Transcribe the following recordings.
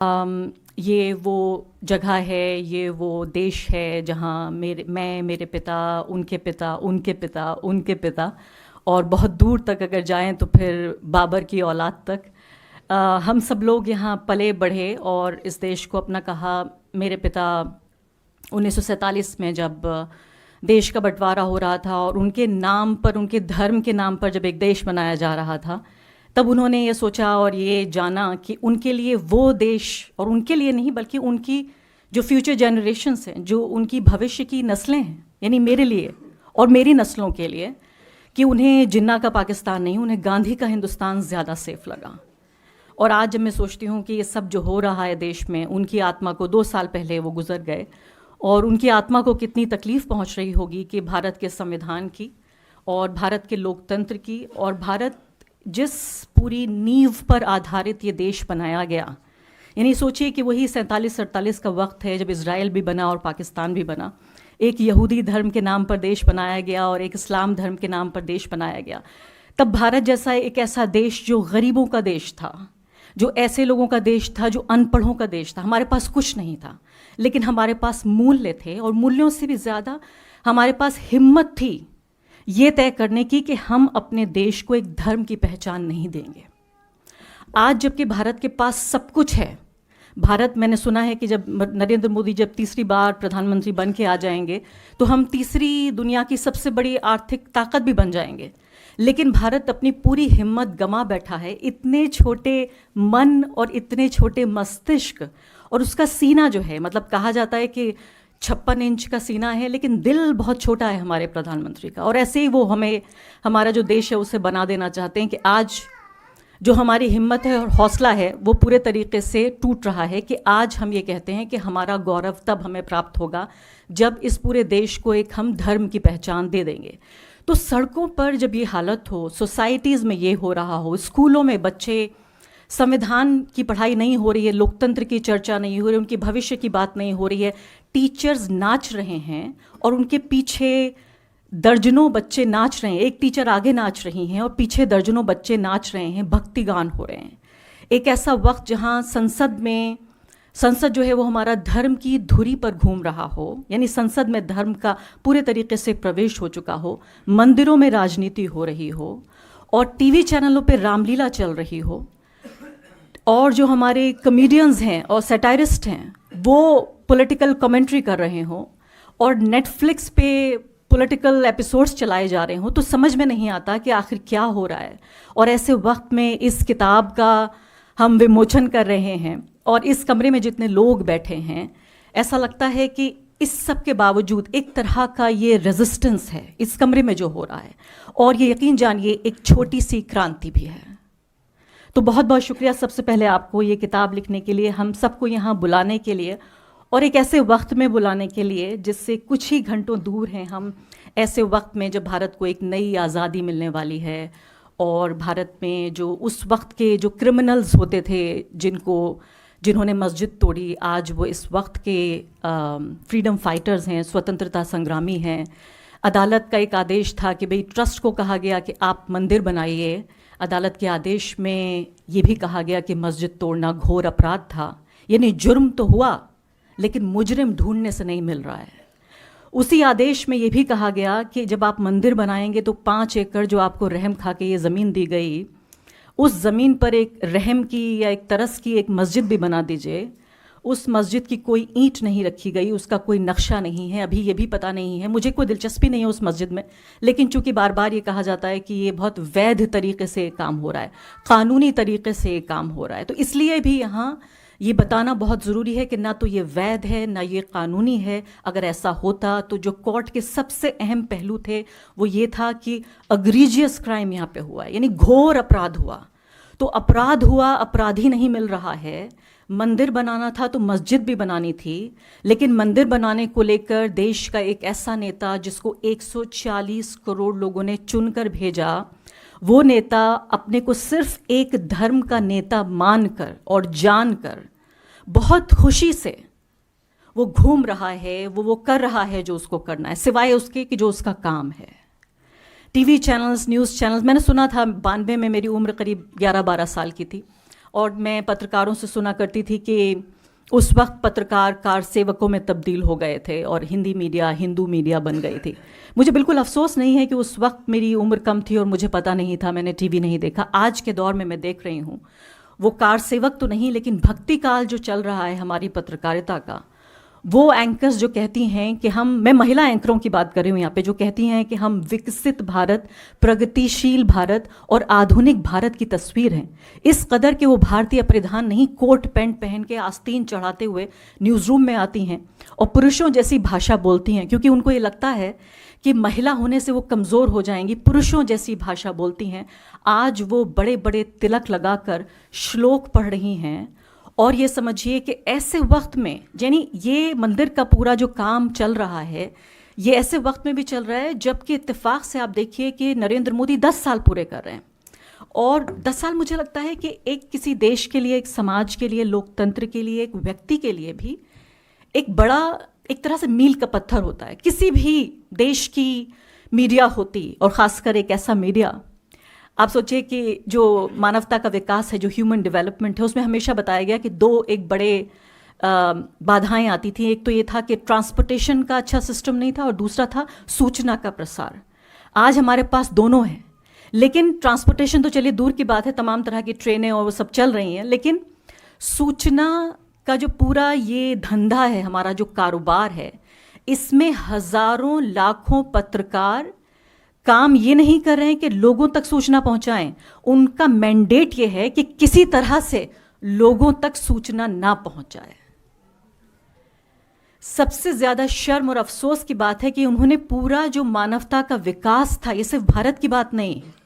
ये वो जगह है, ये वो देश है जहाँ मेरे पिता, उनके पिता, उनके पिता, उनके पिता और बहुत दूर तक अगर जाएं तो फिर बाबर की औलाद तक हम सब लोग यहाँ पले बढ़े और इस देश को अपना कहा। मेरे पिता 1947 में जब देश का बंटवारा हो रहा था और उनके नाम पर, उनके धर्म के नाम पर जब एक देश बनाया जा रहा था, तब उन्होंने ये सोचा और ये जाना कि उनके लिए वो देश, और उनके लिए नहीं बल्कि उनकी जो फ्यूचर जनरेशन्स हैं, जो उनकी भविष्य की नस्लें हैं, यानी मेरे लिए और मेरी नस्लों के लिए, कि उन्हें जिन्ना का पाकिस्तान नहीं, उन्हें गांधी का हिंदुस्तान ज़्यादा सेफ लगा। और आज जब मैं सोचती हूँ कि ये सब जो हो रहा है देश में, उनकी आत्मा को 2 साल पहले वो गुजर गए और उनकी आत्मा को कितनी तकलीफ़ पहुँच रही होगी कि भारत के संविधान की और भारत के लोकतंत्र की और भारत जिस पूरी नींव पर आधारित ये देश बनाया गया, यानी सोचिए कि वही 47-48 का वक्त है जब इज़राइल भी बना और पाकिस्तान भी बना। एक यहूदी धर्म के नाम पर देश बनाया गया और एक इस्लाम धर्म के नाम पर देश बनाया गया। तब भारत जैसा एक ऐसा देश जो गरीबों का देश था, जो ऐसे लोगों का देश था, जो अनपढ़ों का देश था। हमारे पास कुछ नहीं था, लेकिन हमारे पास मूल्य थे और मूल्यों से भी ज़्यादा हमारे पास हिम्मत थी ये तय करने की कि हम अपने देश को एक धर्म की पहचान नहीं देंगे। आज जबकि भारत के पास सब कुछ है, भारत, मैंने सुना है कि जब नरेंद्र मोदी जब तीसरी बार प्रधानमंत्री बन के आ जाएंगे तो हम तीसरी दुनिया की सबसे बड़ी आर्थिक ताकत भी बन जाएंगे, लेकिन भारत अपनी पूरी हिम्मत गंवा बैठा है। इतने छोटे मन और इतने छोटे मस्तिष्क, और उसका सीना जो है, मतलब कहा जाता है कि 56 इंच का सीना है, लेकिन दिल बहुत छोटा है हमारे प्रधानमंत्री का। और ऐसे ही वो हमें, हमारा जो देश है उसे बना देना चाहते हैं कि आज जो हमारी हिम्मत है और हौसला है वो पूरे तरीके से टूट रहा है कि आज हम ये कहते हैं कि हमारा गौरव तब हमें प्राप्त होगा जब इस पूरे देश को एक हम धर्म की पहचान दे देंगे। तो सड़कों पर जब ये हालत हो, सोसाइटीज़ में ये हो रहा हो, स्कूलों में बच्चे, संविधान की पढ़ाई नहीं हो रही है, लोकतंत्र की चर्चा नहीं हो रही, उनकी भविष्य की बात नहीं हो रही है, टीचर्स नाच रहे हैं और उनके पीछे दर्जनों बच्चे नाच रहे हैं, एक टीचर आगे नाच रही हैं और पीछे दर्जनों बच्चे नाच रहे हैं, भक्ति गान हो रहे हैं। एक ऐसा वक्त जहां संसद जो है वो हमारा धर्म की धुरी पर घूम रहा हो, यानी संसद में धर्म का पूरे तरीके से प्रवेश हो चुका हो, मंदिरों में राजनीति हो रही हो और टीवी चैनलों पर रामलीला चल रही हो, और जो हमारे कॉमेडियंस हैं और सैटारिस्ट हैं वो पॉलिटिकल कमेंट्री कर रहे हों और नेटफ्लिक्स पे पॉलिटिकल एपिसोड्स चलाए जा रहे हों, तो समझ में नहीं आता कि आखिर क्या हो रहा है। और ऐसे वक्त में इस किताब का हम विमोचन कर रहे हैं और इस कमरे में जितने लोग बैठे हैं, ऐसा लगता है कि इस सब के बावजूद एक तरह का ये रेजिस्टेंस है इस कमरे में जो हो रहा है, और ये यकीन जानिए एक छोटी सी क्रांति भी है। तो बहुत बहुत शुक्रिया सबसे पहले आपको ये किताब लिखने के लिए, हम सबको यहाँ बुलाने के लिए और एक ऐसे वक्त में बुलाने के लिए जिससे कुछ ही घंटों दूर हैं हम, ऐसे वक्त में जब भारत को एक नई आज़ादी मिलने वाली है और भारत में जो उस वक्त के जो क्रिमिनल्स होते थे, जिन्होंने मस्जिद तोड़ी, आज वो इस वक्त के फ्रीडम फाइटर्स हैं, स्वतंत्रता संग्रामी हैं। अदालत का एक आदेश था कि भाई ट्रस्ट को कहा गया कि आप मंदिर बनाइए। अदालत के आदेश में ये भी कहा गया कि मस्जिद तोड़ना घोर अपराध था, यानी जुर्म तो हुआ लेकिन मुजरिम ढूंढने से नहीं मिल रहा है। उसी आदेश में ये भी कहा गया कि जब आप मंदिर बनाएंगे तो 5 एकड़ जो आपको रहम खा के ये ज़मीन दी गई, उस ज़मीन पर एक रहम की या एक तरस की एक मस्जिद भी बना दीजिए। उस मस्जिद की कोई ईंट नहीं रखी गई, उसका कोई नक्शा नहीं है, अभी ये भी पता नहीं है, मुझे कोई दिलचस्पी नहीं है उस मस्जिद में, लेकिन चूंकि बार बार ये कहा जाता है कि ये बहुत वैध तरीके से काम हो रहा है, कानूनी तरीके से काम हो रहा है, तो इसलिए भी यहाँ ये बताना बहुत ज़रूरी है कि ना तो ये वैध है ना ये कानूनी है। अगर ऐसा होता तो जो कोर्ट के सबसे अहम पहलू थे वो ये था कि अग्रीजियस क्राइम यहाँ पे हुआ है, यानी घोर अपराध हुआ। तो अपराध हुआ, अपराधी नहीं मिल रहा है। मंदिर बनाना था तो मस्जिद भी बनानी थी, लेकिन मंदिर बनाने को लेकर देश का एक ऐसा नेता जिसको 140 करोड़ लोगों ने चुनकर भेजा, वो नेता अपने को सिर्फ एक धर्म का नेता मानकर और जानकर बहुत खुशी से वो घूम रहा है, वो कर रहा है जो उसको करना है, सिवाय उसके कि जो उसका काम है। टीवी चैनल्स, न्यूज़ चैनल्स, मैंने सुना था 92 में मेरी उम्र करीब 11-12 साल की थी और मैं पत्रकारों से सुना करती थी कि उस वक्त पत्रकार कार सेवकों में तब्दील हो गए थे और हिंदी मीडिया हिंदू मीडिया बन गई थी। मुझे बिल्कुल अफसोस नहीं है कि उस वक्त मेरी उम्र कम थी और मुझे पता नहीं था, मैंने टीवी नहीं देखा। आज के दौर में मैं देख रही हूँ वो कार सेवक तो नहीं, लेकिन भक्ति काल जो चल रहा है हमारी पत्रकारिता का, वो एंकर्स जो कहती हैं कि मैं महिला एंकरों की बात कर रही हूँ यहाँ पे, जो कहती हैं कि हम विकसित भारत, प्रगतिशील भारत और आधुनिक भारत की तस्वीर हैं। इस कदर के वो भारतीय परिधान नहीं, कोट पैंट पहन के आस्तीन चढ़ाते हुए न्यूज़ रूम में आती हैं और पुरुषों जैसी भाषा बोलती हैं, क्योंकि उनको ये लगता है कि महिला होने से वो कमज़ोर हो जाएंगी। पुरुषों जैसी भाषा बोलती हैं। आज वो बड़े बड़े तिलक लगाकर श्लोक पढ़ रही हैं। और ये समझिए कि ऐसे वक्त में, यानी ये मंदिर का पूरा जो काम चल रहा है ये ऐसे वक्त में भी चल रहा है जबकि इत्तेफाक से आप देखिए कि नरेंद्र मोदी 10 साल पूरे कर रहे हैं। और 10 साल मुझे लगता है कि एक किसी देश के लिए, एक समाज के लिए, लोकतंत्र के लिए, एक व्यक्ति के लिए भी एक बड़ा, एक तरह से मील का पत्थर होता है। किसी भी देश की मीडिया होती, और ख़ासकर एक ऐसा मीडिया, आप सोचिए कि जो मानवता का विकास है, जो ह्यूमन डेवलपमेंट है, उसमें हमेशा बताया गया कि दो एक बड़े बाधाएं आती थी। एक तो ये था कि ट्रांसपोर्टेशन का अच्छा सिस्टम नहीं था और दूसरा था सूचना का प्रसार। आज हमारे पास दोनों है, लेकिन ट्रांसपोर्टेशन तो चलिए दूर की बात है, तमाम तरह की ट्रेनें और वो सब चल रही हैं, लेकिन सूचना का जो पूरा ये धंधा है, हमारा जो कारोबार है, इसमें हजारों लाखों पत्रकार काम ये नहीं कर रहे हैं कि लोगों तक सूचना पहुंचाएं। उनका मैंडेट ये है कि किसी तरह से लोगों तक सूचना ना पहुंच जाए। सबसे ज्यादा शर्म और अफसोस की बात है कि उन्होंने पूरा जो मानवता का विकास था, ये सिर्फ भारत की बात नहीं है,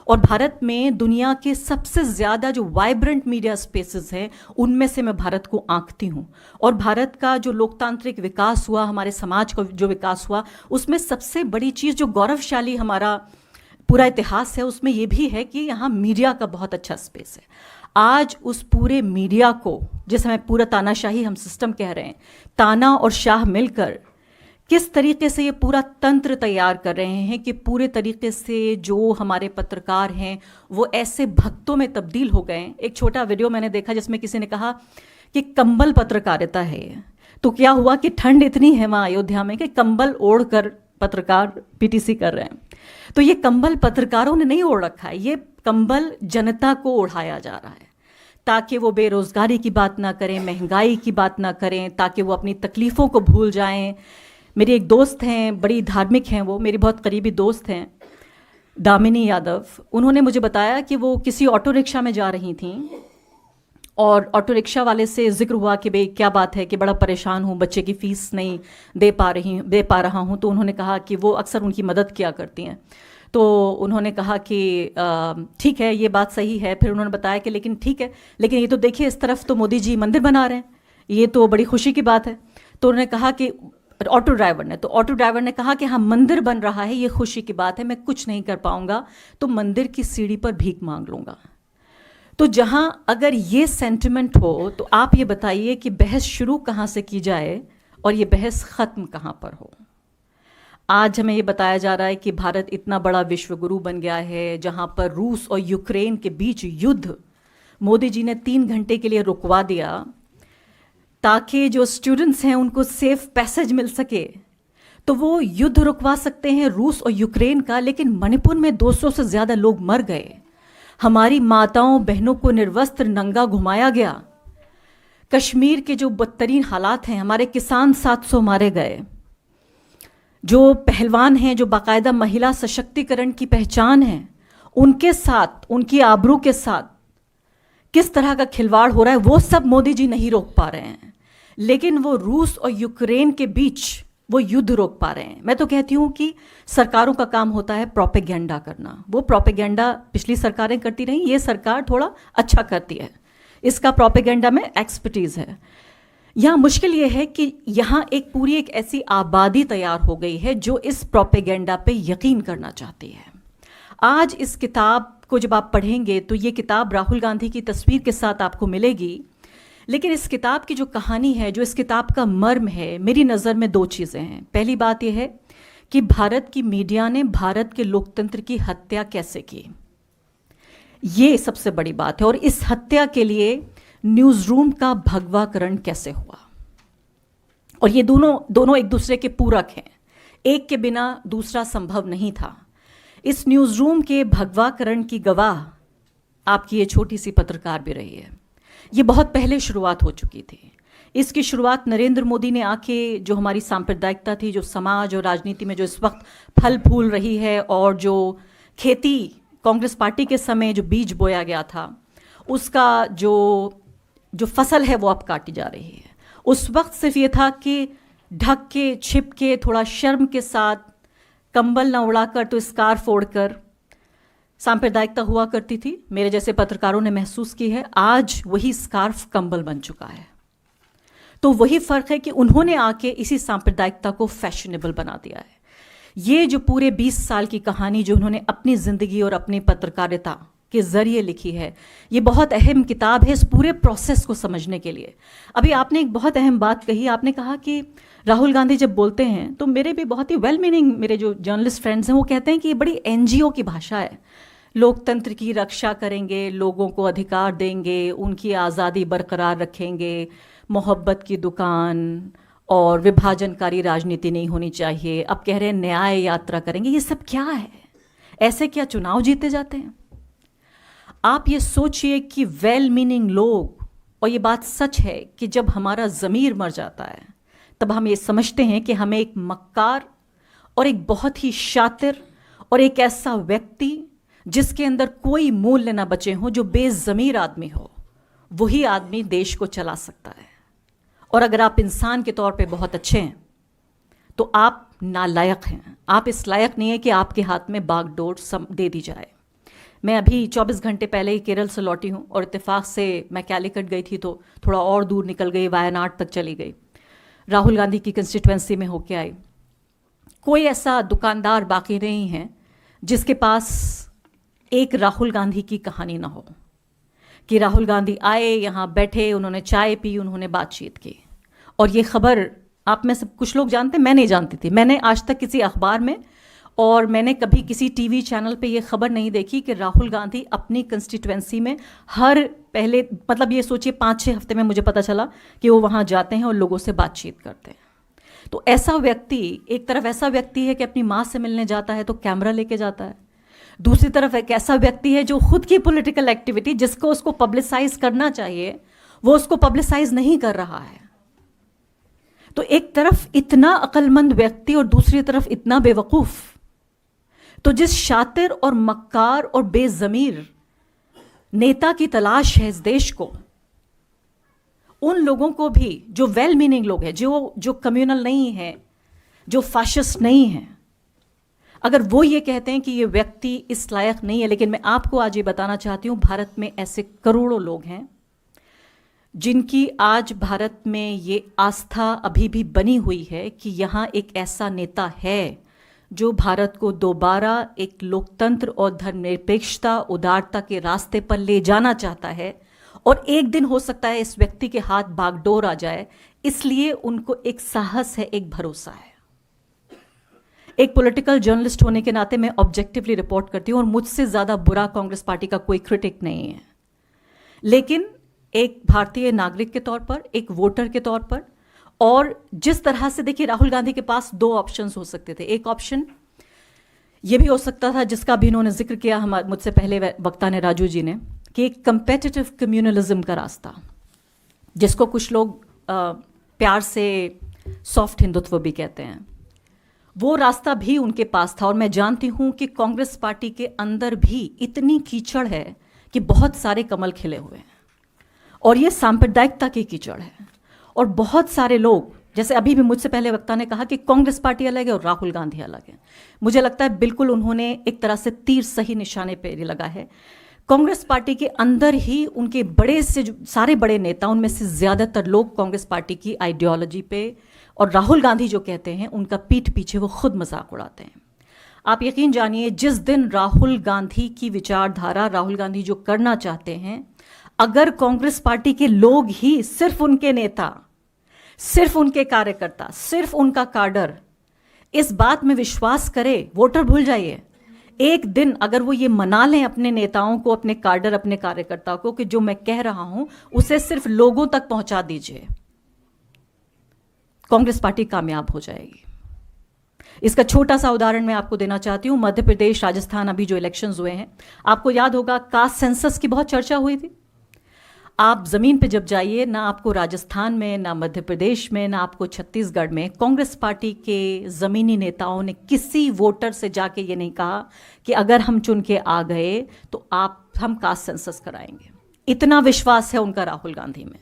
और भारत में दुनिया के सबसे ज़्यादा जो वाइब्रेंट मीडिया स्पेसेस हैं उनमें से मैं भारत को आंकती हूँ। और भारत का जो लोकतांत्रिक विकास हुआ, हमारे समाज का जो विकास हुआ, उसमें सबसे बड़ी चीज़ जो गौरवशाली हमारा पूरा इतिहास है, उसमें ये भी है कि यहाँ मीडिया का बहुत अच्छा स्पेस है। आज उस पूरे मीडिया को, जिसे हमें पूरा तानाशाही हम सिस्टम कह रहे हैं, ताना और शाह मिलकर किस तरीके से ये पूरा तंत्र तैयार कर रहे हैं कि पूरे तरीके से जो हमारे पत्रकार हैं वो ऐसे भक्तों में तब्दील हो गए। एक छोटा वीडियो मैंने देखा जिसमें किसी ने कहा कि कंबल पत्रकारिता है। तो क्या हुआ कि ठंड इतनी है वहाँ अयोध्या में कि कंबल ओढ़ कर पत्रकार पीटीसी कर रहे हैं। तो ये कंबल पत्रकारों ने नहीं ओढ़ रखा है, ये कंबल जनता को ओढ़ाया जा रहा है ताकि वो बेरोजगारी की बात ना करें, महंगाई की बात ना करें, ताकि वो अपनी तकलीफ़ों को भूल जाएं। मेरी एक दोस्त हैं, बड़ी धार्मिक हैं, वो मेरी बहुत करीबी दोस्त हैं, दामिनी यादव। उन्होंने मुझे बताया कि वो किसी ऑटो रिक्शा में जा रही थीं और ऑटो रिक्शा वाले से जिक्र हुआ कि भाई क्या बात है कि बड़ा परेशान हूँ, बच्चे की फ़ीस नहीं दे पा रहा हूँ। तो उन्होंने कहा कि वो अक्सर उनकी मदद किया करती हैं। तो उन्होंने कहा कि ठीक है, ये बात सही है। फिर उन्होंने बताया कि लेकिन ठीक है, लेकिन ये तो देखिए इस तरफ तो मोदी जी मंदिर बना रहे हैं, ये तो बड़ी खुशी की बात है। तो उन्होंने कहा कि ऑटो ड्राइवर ने कहा कि हाँ, मंदिर बन रहा है, ये खुशी की बात है, मैं कुछ नहीं कर पाऊंगा तो मंदिर की सीढ़ी पर भीख मांग लूंगा। तो जहां अगर ये सेंटिमेंट हो तो आप ये बताइए कि बहस शुरू कहां से की जाए और ये बहस खत्म कहां पर हो। आज हमें ये बताया जा रहा है कि भारत इतना बड़ा विश्वगुरु बन गया है, जहां पर रूस और यूक्रेन के बीच युद्ध मोदी जी ने 3 घंटे के लिए रुकवा दिया ताकि जो स्टूडेंट्स हैं उनको सेफ पैसेज मिल सके। तो वो युद्ध रुकवा सकते हैं रूस और यूक्रेन का, लेकिन मणिपुर में 200 से ज़्यादा लोग मर गए, हमारी माताओं बहनों को निर्वस्त्र नंगा घुमाया गया। कश्मीर के जो बदतरीन हालात हैं, हमारे किसान 700 मारे गए, जो पहलवान हैं, जो बाकायदा महिला सशक्तिकरण की पहचान है, उनके साथ, उनकी आबरू के साथ किस तरह का खिलवाड़ हो रहा है, वो सब मोदी जी नहीं रोक पा रहे हैं, लेकिन वो रूस और यूक्रेन के बीच वो युद्ध रोक पा रहे हैं। मैं तो कहती हूँ कि सरकारों का काम होता है प्रोपेगेंडा करना। वो प्रोपेगेंडा पिछली सरकारें करती रहीं, ये सरकार थोड़ा अच्छा करती है, इसका प्रोपेगेंडा में एक्सपर्टीज़ है। यहाँ मुश्किल ये है कि यहाँ एक ऐसी आबादी तैयार हो गई है जो इस प्रोपेगेंडा पे यकीन करना चाहती है। आज इस किताब को जब आप पढ़ेंगे तो ये किताब राहुल गांधी की तस्वीर के साथ आपको मिलेगी, लेकिन इस किताब की जो कहानी है, जो इस किताब का मर्म है, मेरी नज़र में 2 चीज़ें हैं। पहली बात यह है कि भारत की मीडिया ने भारत के लोकतंत्र की हत्या कैसे की। ये सबसे बड़ी बात है। और इस हत्या के लिए न्यूज़ रूम का भगवाकरण कैसे हुआ, और ये दोनों एक दूसरे के पूरक हैं, एक के बिना दूसरा संभव नहीं था। इस न्यूज़ रूम के भगवाकरण की गवाह आपकी ये छोटी सी पत्रकार भी रही है। ये बहुत पहले शुरुआत हो चुकी थी। इसकी शुरुआत नरेंद्र मोदी ने आके, जो हमारी सांप्रदायिकता थी, जो समाज और राजनीति में जो इस वक्त फल फूल रही है, और जो खेती कांग्रेस पार्टी के समय जो बीज बोया गया था, उसका जो फसल है वो अब काटी जा रही है। उस वक्त सिर्फ ये था कि ढक के, छिप के, थोड़ा शर्म के साथ, कंबल ना उड़ाकर तो स्कार्फ ओढ़कर सांप्रदायिकता हुआ करती थी। मेरे जैसे पत्रकारों ने महसूस की है, आज वही स्कार्फ कंबल बन चुका है। तो वही फर्क है कि उन्होंने आके इसी सांप्रदायिकता को फैशनेबल बना दिया है। ये जो पूरे 20 साल की कहानी जो उन्होंने अपनी जिंदगी और अपनी पत्रकारिता के जरिए लिखी है, ये बहुत अहम किताब है इस पूरे प्रोसेस को समझने के लिए। अभी आपने एक बहुत अहम बात कही, आपने कहा कि राहुल गांधी जब बोलते हैं, तो मेरे भी बहुत ही वेल मीनिंग मेरे जो जर्नलिस्ट फ्रेंड्स हैं वो कहते हैं कि ये बड़ी एनजीओ की भाषा है, लोकतंत्र की रक्षा करेंगे, लोगों को अधिकार देंगे, उनकी आज़ादी बरकरार रखेंगे, मोहब्बत की दुकान और विभाजनकारी राजनीति नहीं होनी चाहिए। अब कह रहे हैं न्याय यात्रा करेंगे। ये सब क्या है? ऐसे क्या चुनाव जीते जाते हैं? आप ये सोचिए कि वेल मीनिंग लोग, और ये बात सच है कि जब हमारा ज़मीर मर जाता है तब हम ये समझते हैं कि हमें एक मक्कार और एक बहुत ही शातिर और एक ऐसा व्यक्ति जिसके अंदर कोई मूल्य ना बचे हों, जो बेज़मीर आदमी हो, वही आदमी देश को चला सकता है। और अगर आप इंसान के तौर पे बहुत अच्छे हैं तो आप नालायक हैं। आप इस लायक नहीं है कि आपके हाथ में बागडोर दे दी जाए। मैं अभी 24 घंटे पहले ही केरल से लौटी हूँ, और इत्तेफाक से मैं कैलीकट गई थी तो थोड़ा और दूर निकल गई, वायनाड तक चली गई, राहुल गांधी की कंस्टिट्यूएंसी में होके आई। कोई ऐसा दुकानदार बाकी नहीं है जिसके पास एक राहुल गांधी की कहानी ना हो, कि राहुल गांधी आए, यहाँ बैठे, उन्होंने चाय पी, उन्होंने बातचीत की। और ये खबर आप में सब कुछ लोग जानते, मैं नहीं जानती थी। मैंने आज तक किसी अखबार में और मैंने कभी किसी टीवी चैनल पे ये खबर नहीं देखी कि राहुल गांधी अपनी कंस्टिट्यूएंसी में हर पहले, मतलब ये सोचिए 5-6 हफ्ते में मुझे पता चला कि वो वहाँ जाते हैं और लोगों से बातचीत करते हैं। तो ऐसा व्यक्ति, एक तरफ ऐसा व्यक्ति है कि अपनी माँ से मिलने जाता है तो कैमरा लेके जाता है, दूसरी तरफ एक ऐसा व्यक्ति है जो खुद की पॉलिटिकल एक्टिविटी जिसको उसको पब्लिसाइज करना चाहिए वो उसको पब्लिसाइज नहीं कर रहा है। तो एक तरफ इतना अक्लमंद व्यक्ति और दूसरी तरफ इतना बेवकूफ। तो जिस शातिर और मक्कार और बेजमीर नेता की तलाश है इस देश को, उन लोगों को भी जो वेल मीनिंग लोग हैं, जो कम्युनल नहीं है, जो फाशिस्ट नहीं है, अगर वो ये कहते हैं कि ये व्यक्ति इस लायक नहीं है। लेकिन मैं आपको आज ये बताना चाहती हूँ, भारत में ऐसे करोड़ों लोग हैं जिनकी आज भारत में ये आस्था अभी भी बनी हुई है कि यहाँ एक ऐसा नेता है जो भारत को दोबारा एक लोकतंत्र और धर्मनिरपेक्षता, उदारता के रास्ते पर ले जाना चाहता है। और एक दिन हो सकता है इस व्यक्ति के हाथ बागडोर आ जाए, इसलिए उनको एक साहस है, एक भरोसा है। एक पॉलिटिकल जर्नलिस्ट होने के नाते मैं ऑब्जेक्टिवली रिपोर्ट करती हूँ, और मुझसे ज़्यादा बुरा कांग्रेस पार्टी का कोई क्रिटिक नहीं है। लेकिन एक भारतीय नागरिक के तौर पर, एक वोटर के तौर पर, और जिस तरह से देखिए राहुल गांधी के पास 2 ऑप्शंस हो सकते थे। एक ऑप्शन ये भी हो सकता था, जिसका भी इन्होंने जिक्र किया मुझसे पहले वक्ता ने, राजू जी ने, कि एक कंपेटिटिव कम्युनलिज्म का रास्ता, जिसको कुछ लोग प्यार से सॉफ्ट हिंदुत्व भी कहते हैं, वो रास्ता भी उनके पास था। और मैं जानती हूं कि कांग्रेस पार्टी के अंदर भी इतनी कीचड़ है कि बहुत सारे कमल खिले हुए हैं, और ये सांप्रदायिकता की कीचड़ है। और बहुत सारे लोग, जैसे अभी भी मुझसे पहले वक्ता ने कहा कि कांग्रेस पार्टी अलग है और राहुल गांधी अलग है, मुझे लगता है बिल्कुल उन्होंने एक तरह से तीर सही निशाने पे लगा है। कांग्रेस पार्टी के अंदर ही उनके बड़े से जो सारे बड़े नेता, उनमें से ज़्यादातर लोग कांग्रेस पार्टी की आइडियोलॉजी पे, और राहुल गांधी जो कहते हैं उनका पीठ पीछे वो खुद मजाक उड़ाते हैं। आप यकीन जानिए, जिस दिन राहुल गांधी की विचारधारा, राहुल गांधी जो करना चाहते हैं, अगर कांग्रेस पार्टी के लोग ही, सिर्फ उनके नेता, सिर्फ उनके कार्यकर्ता, सिर्फ उनका काडर इस बात में विश्वास करे, वोटर भूल जाइए, एक दिन अगर वो ये मना लें अपने नेताओं को, अपने कार्डर, अपने कार्यकर्ता को कि जो मैं कह रहा हूं उसे सिर्फ लोगों तक पहुंचा दीजिए, कांग्रेस पार्टी कामयाब हो जाएगी। इसका छोटा सा उदाहरण मैं आपको देना चाहती हूं। मध्य प्रदेश, राजस्थान, अभी जो इलेक्शंस हुए हैं, आपको याद होगा कास्ट सेंसस की बहुत चर्चा हुई थी। आप जमीन पे जब जाइए, ना आपको राजस्थान में, ना मध्य प्रदेश में, ना आपको छत्तीसगढ़ में कांग्रेस पार्टी के जमीनी नेताओं ने किसी वोटर से जाके ये नहीं कहा कि अगर हम चुन के आ गए तो हम कास्ट सेंसस कराएंगे। इतना विश्वास है उनका राहुल गांधी में।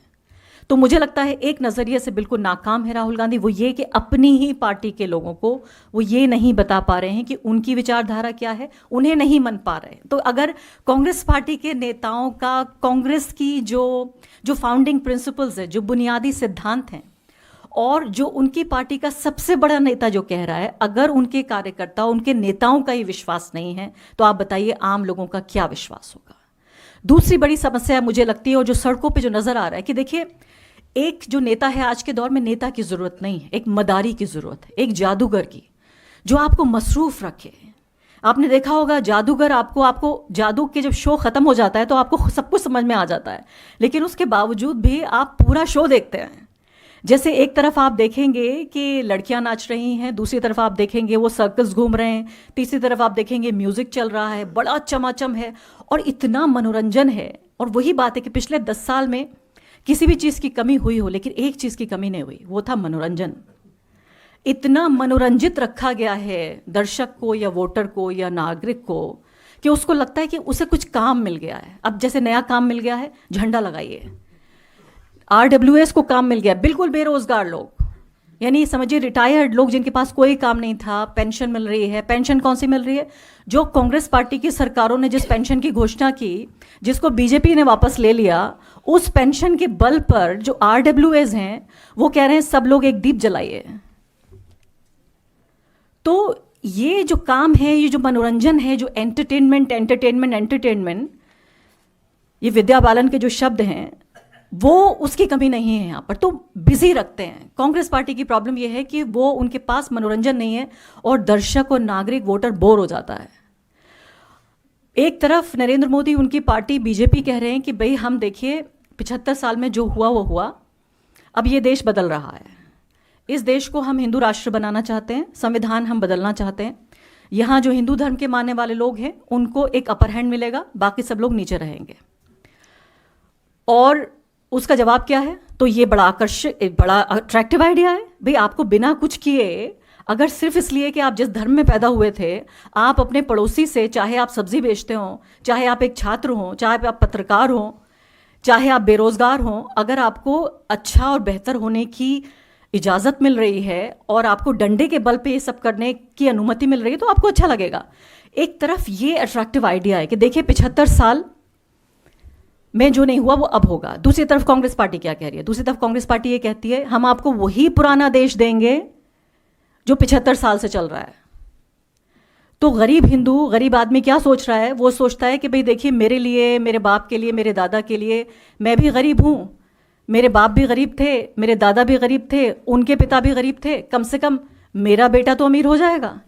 तो मुझे लगता है एक नज़रिए से बिल्कुल नाकाम है राहुल गांधी। वो ये कि अपनी ही पार्टी के लोगों को वो ये नहीं बता पा रहे हैं कि उनकी विचारधारा क्या है, उन्हें नहीं मन पा रहे। तो अगर कांग्रेस पार्टी के नेताओं का कांग्रेस की जो फाउंडिंग प्रिंसिपल्स है, जो बुनियादी सिद्धांत हैं, और जो उनकी पार्टी का सबसे बड़ा नेता जो कह रहा है, अगर उनके कार्यकर्ता, उनके नेताओं का ही विश्वास नहीं है, तो आप बताइए आम लोगों का क्या विश्वास होगा। दूसरी बड़ी समस्या मुझे लगती है, और जो सड़कों पे जो नज़र आ रहा है, कि देखिए एक जो नेता है, आज के दौर में नेता की ज़रूरत नहीं है, एक मदारी की ज़रूरत है, एक जादूगर की, जो आपको मसरूफ़ रखे। आपने देखा होगा जादूगर आपको जादू के जब शो ख़त्म हो जाता है तो आपको सब कुछ समझ में आ जाता है, लेकिन उसके बावजूद भी आप पूरा शो देखते हैं। जैसे एक तरफ आप देखेंगे कि लड़कियां नाच रही हैं, दूसरी तरफ आप देखेंगे वो सर्कस घूम रहे हैं, तीसरी तरफ आप देखेंगे म्यूज़िक चल रहा है, बड़ा चमाचम है और इतना मनोरंजन है। और वही बात है कि पिछले 10 साल में किसी भी चीज़ की कमी हुई हो, लेकिन एक चीज़ की कमी नहीं हुई, वो था मनोरंजन। इतना मनोरंजित रखा गया है दर्शक को या वोटर को या नागरिक को कि उसको लगता है कि उसे कुछ काम मिल गया है। अब जैसे नया काम मिल गया है, झंडा लगाइए। RWS को काम मिल गया, बिल्कुल बेरोजगार लोग, यानी समझिए रिटायर्ड लोग जिनके पास कोई काम नहीं था, पेंशन मिल रही है। पेंशन कौन सी मिल रही है? जो कांग्रेस पार्टी की सरकारों ने जिस पेंशन की घोषणा की, जिसको बीजेपी ने वापस ले लिया, उस पेंशन के बल पर जो RWS हैं वो कह रहे हैं सब लोग एक दीप जलाइए। तो ये जो काम है, ये जो मनोरंजन है, जो एंटरटेनमेंट, ये विद्या बालन के जो शब्द हैं, वो उसकी कमी नहीं है यहाँ पर। तो बिजी रखते हैं। कांग्रेस पार्टी की प्रॉब्लम ये है कि वो उनके पास मनोरंजन नहीं है और दर्शक और नागरिक वोटर बोर हो जाता है। एक तरफ नरेंद्र मोदी, उनकी पार्टी बीजेपी कह रहे हैं कि भाई हम देखिए 75 साल में जो हुआ वो हुआ, अब ये देश बदल रहा है, इस देश को हम हिंदू राष्ट्र बनाना चाहते हैं, संविधान हम बदलना चाहते हैं, यहाँ जो हिंदू धर्म के मानने वाले लोग हैं उनको एक अपर हैंड मिलेगा, बाकी सब लोग नीचे रहेंगे। और उसका जवाब क्या है? तो ये बड़ा आकर्षक, बड़ा अट्रैक्टिव आइडिया है। भाई आपको बिना कुछ किए, अगर सिर्फ इसलिए कि आप जिस धर्म में पैदा हुए थे, आप अपने पड़ोसी से, चाहे आप सब्जी बेचते हो, चाहे आप एक छात्र हो, चाहे आप पत्रकार हो, चाहे आप बेरोजगार हो, अगर आपको अच्छा और बेहतर होने की इजाज़त मिल रही है और आपको डंडे के बल पे ये सब करने की अनुमति मिल रही है, तो आपको अच्छा लगेगा। एक तरफ ये अट्रैक्टिव आइडिया है कि देखिए 75 साल में जो नहीं हुआ वो अब होगा। दूसरी तरफ कांग्रेस पार्टी क्या कह रही है? दूसरी तरफ कांग्रेस पार्टी ये कहती है हम आपको वही पुराना देश देंगे जो 75 साल से चल रहा है। तो गरीब हिंदू, गरीब आदमी क्या सोच रहा है? वो सोचता है कि भाई देखिए मेरे लिए, मेरे बाप के लिए, मेरे दादा के लिए, मैं भी गरीब हूँ, मेरे बाप भी गरीब थे, मेरे दादा भी गरीब थे, उनके पिता भी गरीब थे, कम से कम मेरा बेटा तो अमीर हो जाएगा।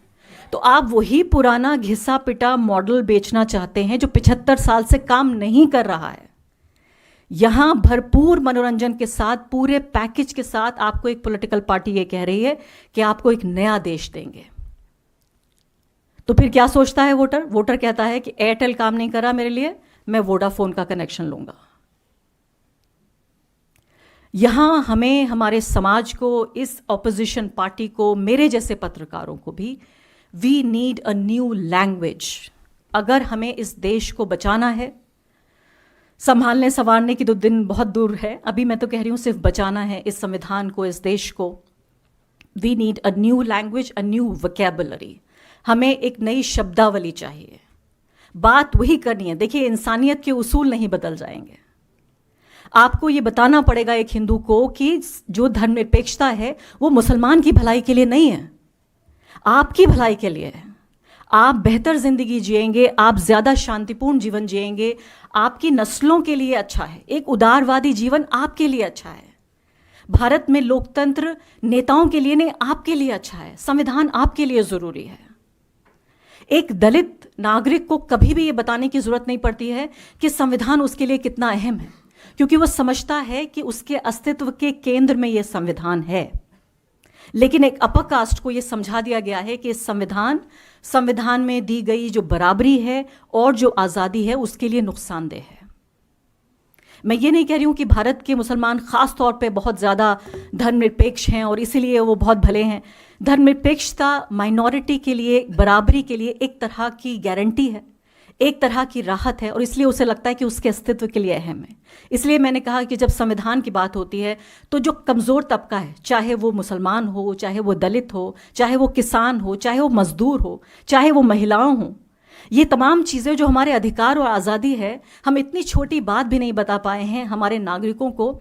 तो आप वही पुराना घिसा पिटा मॉडल बेचना चाहते हैं जो 75 साल से काम नहीं कर रहा है। यहां भरपूर मनोरंजन के साथ, पूरे पैकेज के साथ आपको एक पॉलिटिकल पार्टी ये कह रही है कि आपको एक नया देश देंगे। तो फिर क्या सोचता है वोटर? वोटर कहता है कि एयरटेल काम नहीं कर रहा मेरे लिए, मैं वोडाफोन का कनेक्शन लूंगा। यहां हमें, हमारे समाज को, इस ऑपोजिशन पार्टी को, मेरे जैसे पत्रकारों को भी, we need a new language. अगर हमें इस देश को बचाना है, संभालने संवारने की तो दिन बहुत दूर है, अभी मैं तो कह रही हूं सिर्फ बचाना है इस संविधान को, इस देश को। We need a new language, a new vocabulary. हमें एक नई शब्दावली चाहिए। बात वही करनी है। देखिए इंसानियत के उसूल नहीं बदल जाएंगे। आपको ये बताना पड़ेगा एक हिंदू को कि जो धर्मनिरपेक्षता है वो मुसलमान की भलाई के लिए नहीं है, आपकी भलाई के लिए है। आप बेहतर जिंदगी जिएंगे, आप ज्यादा शांतिपूर्ण जीवन जिएंगे, आपकी नस्लों के लिए अच्छा है। एक उदारवादी जीवन आपके लिए अच्छा है। भारत में लोकतंत्र नेताओं के लिए नहीं, आपके लिए अच्छा है। संविधान आपके लिए जरूरी है। एक दलित नागरिक को कभी भी ये बताने की ज़रूरत नहीं पड़ती है कि संविधान उसके लिए कितना अहम है, क्योंकि वो समझता है कि उसके अस्तित्व के केंद्र में ये संविधान है। लेकिन एक अपर कास्ट को ये समझा दिया गया है कि संविधान में दी गई जो बराबरी है और जो आज़ादी है उसके लिए नुकसानदेह है। मैं ये नहीं कह रही हूँ कि भारत के मुसलमान ख़ास तौर पे बहुत ज़्यादा धर्मनिरपेक्ष हैं और इसीलिए वो बहुत भले हैं। धर्मनिरपेक्षता माइनॉरिटी के लिए, बराबरी के लिए एक तरह की गारंटी है, एक तरह की राहत है, और इसलिए उसे लगता है कि उसके अस्तित्व के लिए अहम है। इसलिए मैंने कहा कि जब संविधान की बात होती है तो जो कमज़ोर तबका है, चाहे वो मुसलमान हो, चाहे वो दलित हो, चाहे वो किसान हो, चाहे वो मज़दूर हो, चाहे वो महिलाओं हों, ये तमाम चीज़ें जो हमारे अधिकार और आज़ादी है, हम इतनी छोटी बात भी नहीं बता पाए हैं हमारे नागरिकों को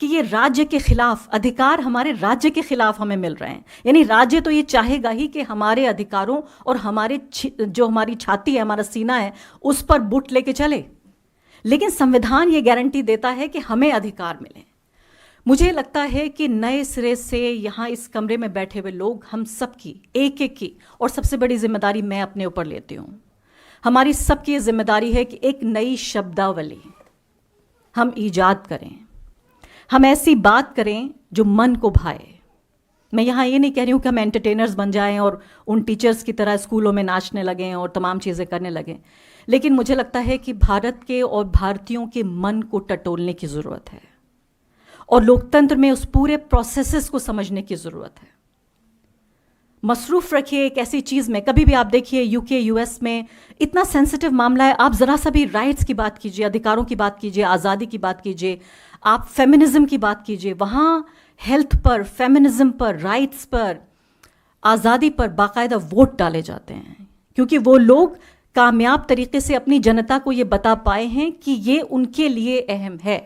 कि ये राज्य के खिलाफ अधिकार हमारे राज्य के खिलाफ हमें मिल रहे हैं। यानी राज्य तो ये चाहेगा ही कि हमारे अधिकारों और हमारे जो हमारी छाती है, हमारा सीना है, उस पर बुट लेके चले, लेकिन संविधान ये गारंटी देता है कि हमें अधिकार मिले। मुझे लगता है कि नए सिरे से यहाँ इस कमरे में बैठे हुए लोग, हम सब की एक एक की, और सबसे बड़ी जिम्मेदारी मैं अपने ऊपर लेती हूँ, हमारी सबकी ये जिम्मेदारी है कि एक नई शब्दावली हम ईजाद करें, हम ऐसी बात करें जो मन को भाए। मैं यहाँ ये नहीं कह रही हूँ कि हम एंटरटेनर्स बन जाएं और उन टीचर्स की तरह स्कूलों में नाचने लगें और तमाम चीज़ें करने लगें, लेकिन मुझे लगता है कि भारत के और भारतीयों के मन को टटोलने की ज़रूरत है और लोकतंत्र में उस पूरे प्रोसेसेस को समझने की ज़रूरत है। मसरूफ़ रखिए एक ऐसी चीज़ में, कभी भी आप देखिए यूके यूएस में इतना सेंसिटिव मामला है, आप ज़रा सा भी राइट्स की बात कीजिए, अधिकारों की बात कीजिए, आज़ादी की बात कीजिए, आप फेमिनिज़म की बात कीजिए, वहाँ हेल्थ पर, फेमिनिज़म पर, राइट्स पर, आज़ादी पर बाकायदा वोट डाले जाते हैं, क्योंकि वो लोग कामयाब तरीके से अपनी जनता को ये बता पाए हैं कि ये उनके लिए अहम है।